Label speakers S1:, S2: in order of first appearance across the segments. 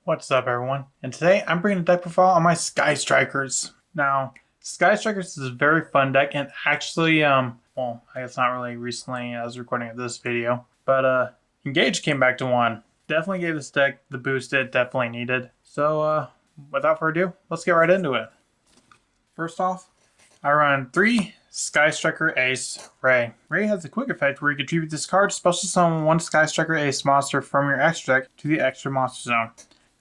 S1: What's up, everyone? And today I'm bringing a deck profile on my Sky Strikers. Now, Sky Strikers is a very fun deck, and actually, well, I guess not really recently as recording of this video, but Engage came back to one. Definitely gave this deck the boost it definitely needed. So, without further ado, let's get right into it. First off, I run 3 Sky Striker Ace Ray. Ray has a quick effect where you contribute this card, special summon 1 Sky Striker Ace monster from your extra deck to the extra monster zone.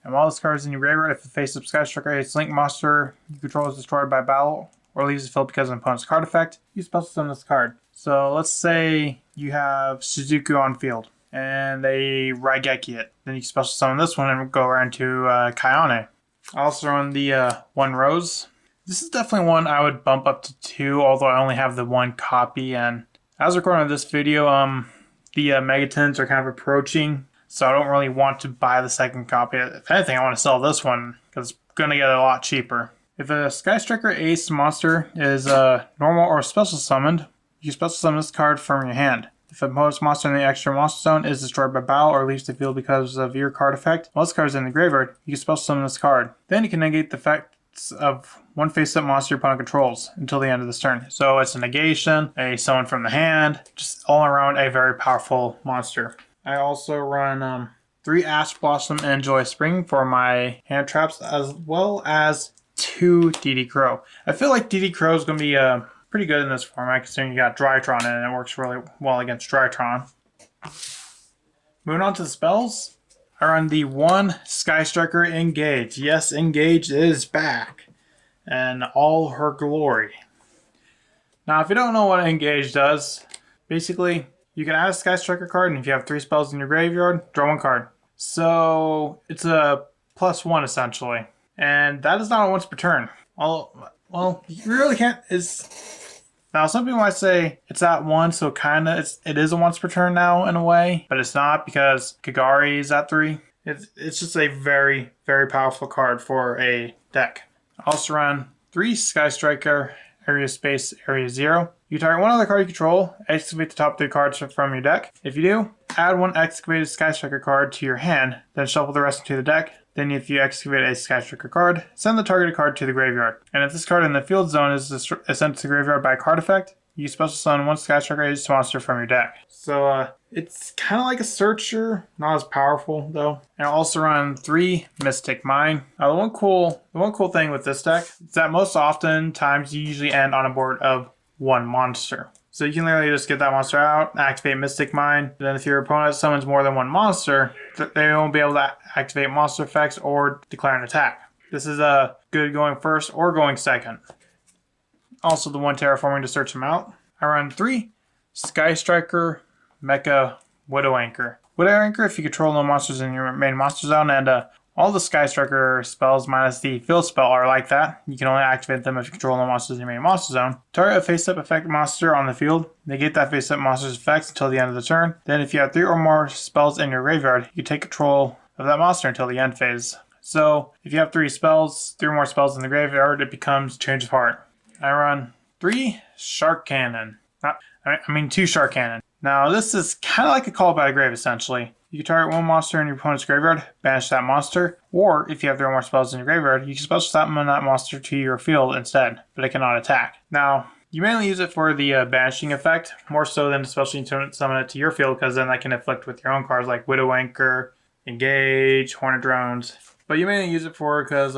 S1: And while this card is in your graveyard, if the face of Sky Striker Ace Link monster you control is destroyed by battle or leaves the field because of an opponent's card effect, you special summon this card. So let's say you have Shizuku on field and they Raigeki it. Then you can special summon this one and go around to Kayane. I also run the 1 Rose. This is definitely one I would bump up to 2, although I only have the 1 copy. And as recording this video, the Megatons are kind of approaching. So I don't really want to buy the second copy. If anything, I want to sell this one because it's going to get a lot cheaper. If a Sky Striker Ace monster is normal or special summoned, you special summon this card from your hand. If an opponent's monster in the extra monster zone is destroyed by battle or leaves the field because of your card effect, while this card is in the graveyard, you can special summon this card. Then you can negate the effects of 1 face-up monster your opponent controls until the end of this turn. So it's a negation, a summon from the hand, just all around a very powerful monster. I also run 3 Ash Blossom and Joy Spring for my hand traps, as well as 2 DD Crow. I feel like DD Crow is going to be pretty good in this format, considering you got Drytron in it, and it works really well against Drytron. Moving on to the spells, I run the 1 Sky Striker Engage. Yes, Engage is back, and all her glory. Now, if you don't know what Engage does, basically, you can add a Sky Striker card, and if you have 3 spells in your graveyard, draw 1 card. So it's a +1 essentially, and that is not a once per turn. Well, you really can't. Now some people might say it's at 1, so it is a once per turn now in a way, but it's not because Kagari is at 3. It's just a very, very powerful card for a deck. I also run 3 Sky Striker Area Space Area 0. You target 1 other card you control, excavate the top 3 cards from your deck. If you do, add 1 excavated Sky Striker card to your hand, then shuffle the rest into the deck. Then if you excavate a Sky Striker card, send the targeted card to the graveyard. And if this card in the field zone is sent to the graveyard by a card effect, you special summon 1 Sky Striker Ace monster from your deck. So it's kind of like a Searcher, not as powerful though. And I also run 3 Mystic Mine. Now the one cool thing with this deck is that most often times you usually end on a board of 1 monster. So you can literally just get that monster out, activate Mystic Mine. Then if your opponent summons more than 1 monster, they won't be able to activate monster effects or declare an attack. This is good going first or going second. Also the 1 terraforming to search them out. I run 3 Sky Striker Mecha Widow Anchor. Widow Anchor if you control no monsters in your main monster zone, and all the Sky Striker spells minus the field spell are like that. You can only activate them if you control no monsters in your main monster zone. Target a face-up effect monster on the field. Negate that face-up monster's effects until the end of the turn. Then if you have 3 or more spells in your graveyard, you take control of that monster until the end phase. So if you have 3 spells, 3 or more spells in the graveyard, it becomes Change of Heart. I run 3 Shark Cannon. 2 Shark Cannon. Now this is kind of like a Call by the Grave essentially. You can target 1 monster in your opponent's graveyard, banish that monster, or if you have 3 or more spells in your graveyard, you can special summon that monster to your field instead, but it cannot attack. Now, you mainly use it for the banishing effect, more so than especially summon it to your field, because then that can inflict with your own cards like Widow Anchor, Engage, Hornet Drones. But you mainly use it for because,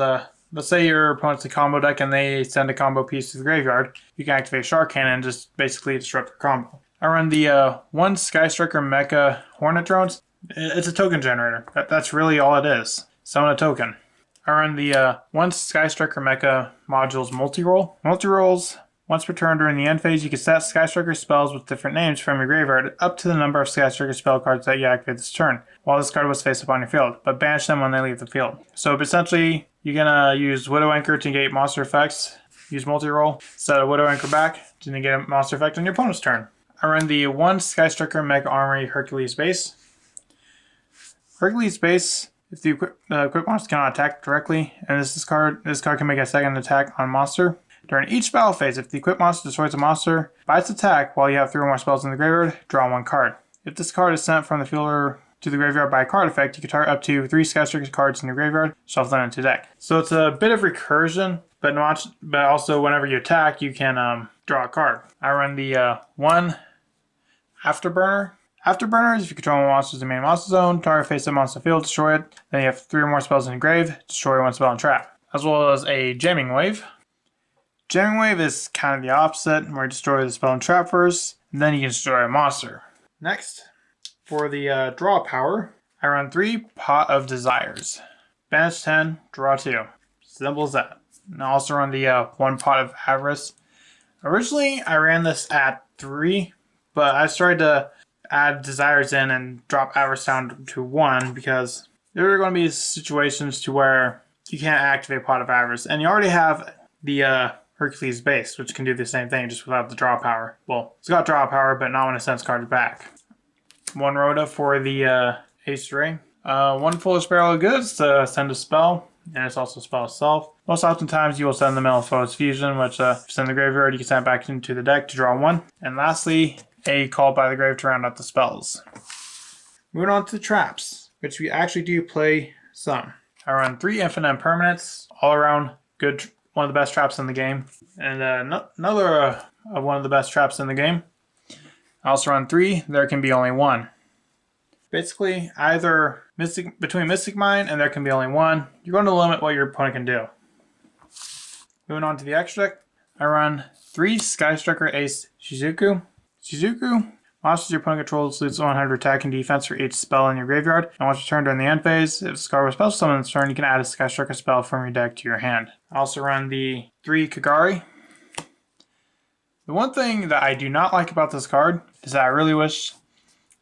S1: let's say your opponent's a combo deck and they send a combo piece to the graveyard, you can activate Shark Cannon and just basically disrupt their combo. I run the 1 Sky Striker Mecha Hornet Drones. It's a token generator. That's really all it is. Summon a token. I run the 1 Sky Striker Mecha Modules Multi-Roll. Multi-Rolls, once per turn during the end phase, you can set Sky Striker spells with different names from your graveyard up to the number of Sky Striker spell cards that you activate this turn, while this card was face up on your field, but banish them when they leave the field. So essentially, you're going to use Widow Anchor to negate monster effects, use Multi-Roll, set a Widow Anchor back to negate a monster effect on your opponent's turn. I run the 1 Sky Striker Mega Armory Hercules Base. Hercules Base, if the equipped monster cannot attack directly, and this card can make a second attack on monster. During each battle phase, if the equipped monster destroys a monster by its attack while you have 3 or more spells in the graveyard, draw 1 card. If this card is sent from the field to the graveyard by a card effect, you can target up to 3 Sky Striker cards in your graveyard, shuffle them into deck. So it's a bit of recursion, but also whenever you attack, you can draw a card. I run the 1 Afterburner. Afterburner is if you control one monster in the main monster zone, target face-up monster field, destroy it. Then you have 3 or more spells in your grave, destroy 1 spell and trap. As well as a Jamming Wave. Jamming Wave is kind of the opposite, where you destroy the spell and trap first, and then you can destroy a monster. Next, for the draw power, I run 3 Pot of Desires. Banish 10, draw 2. Simple as that. And I also run the 1 Pot of Avarice. Originally, I ran this at 3, but I started to add Desires in and drop Avarice down to 1 because there are going to be situations to where you can't activate Pot of Avarice. And you already have the Hercules base, which can do the same thing just without the draw power. Well, it's got draw power, but not when it sends cards back. 1 Rhoda for the Ace Ray. 1 Foolish Barrel of Goods to send a spell, and it's also a spell itself. Most oftentimes you will send the Metamorphosis Fusion, which if it's in the graveyard, you can send it back into the deck to draw 1. And lastly, a Called by the Grave to round out the spells. Moving on to the traps, which we actually do play some. I run 3 Infinite Impermanents, all around good, one of the best traps in the game. And another one of the best traps in the game. I also run 3, there can be only 1. Basically, either between Mystic Mine and there can be only 1, you're going to limit what your opponent can do. Moving on to the extra deck, I run 3 Sky Striker Ace Shizuku. Shizuku, monsters your opponent controls lose 100 attack and defense for each spell in your graveyard, and once you turn during the end phase, if this card was special summoned in its turn, you can add a Sky Striker spell from your deck to your hand. I also run the 3 Kagari. The one thing that I do not like about this card is that I really wish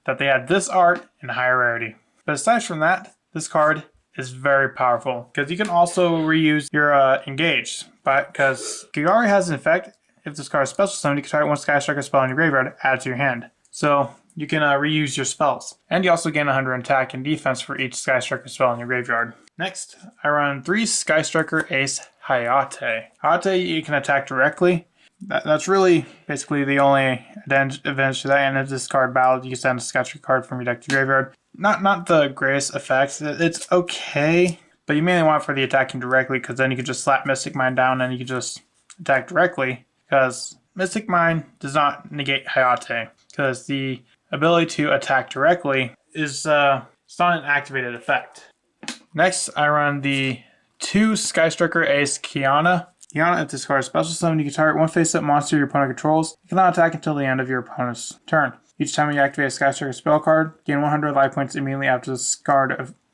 S1: that they had this art in higher rarity. But aside from that, this card is very powerful because you can also reuse your Engage. Because Kagari has an effect, if this card is special summoned, you can target 1 Sky Striker spell in your graveyard, add it to your hand. So you can reuse your spells. And you also gain 100 attack and defense for each Sky Striker spell in your graveyard. Next, I run 3 Sky Striker Ace Hayate. Hayate you can attack directly. That's really basically the only advantage to that. And if this card battled, you can send a Sky Striker card from your deck to your graveyard. Not the greatest effects. It's okay, but you mainly want it for the attacking directly because then you can just slap Mystic Mine down and you can just attack directly. Because Mystic Mine does not negate Hayate. Because the ability to attack directly is it's not an activated effect. Next, I run the 2 Sky Striker Ace Kiana. Kiana, if this card is special summoned, you can target 1 face-up monster your opponent controls. You cannot attack until the end of your opponent's turn. Each time you activate a Sky Striker spell card, gain 100 life points immediately after this card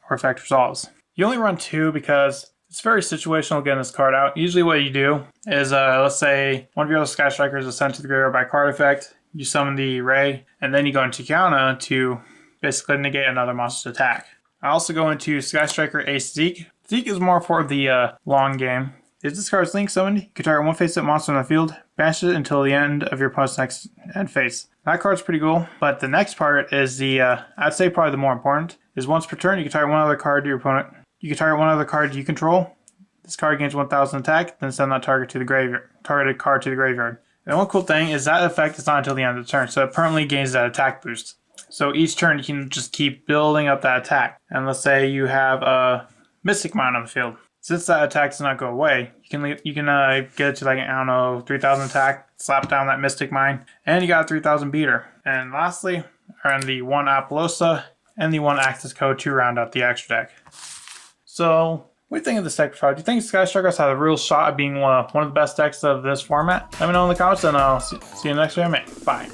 S1: or effect resolves. You only run 2 because it's very situational getting this card out. Usually what you do is, let's say one of your other Sky Strikers is sent to the graveyard by card effect, you summon the Ray, and then you go into Kiana to basically negate another monster's attack. I also go into Sky Striker Ace Zeke. Zeke is more for the long game. If this card is link summoned, you can target 1 face-up monster on the field, banish it until the end of your opponent's next end phase. That card's pretty cool, but the next part is the, I'd say probably the more important, is once per turn you can target 1 other card to your opponent. You can target 1 other card you control. This card gains 1000 attack, then send that targeted card to the graveyard. And one cool thing is that effect is not until the end of the turn, so it permanently gains that attack boost. So each turn you can just keep building up that attack. And let's say you have a Mystic Mine on the field. Since that attack does not go away, you can get it to like, I don't know, 3000 attack, slap down that Mystic Mine, and you got a 3000 beater. And lastly, I run the 1 Apollosa and the 1 Access Code to round out the extra deck. So, what do you think of this deck, Profile? Do you think Sky Strikers have a real shot at being one of the best decks of this format? Let me know in the comments, and I'll see you next video, mate. Bye.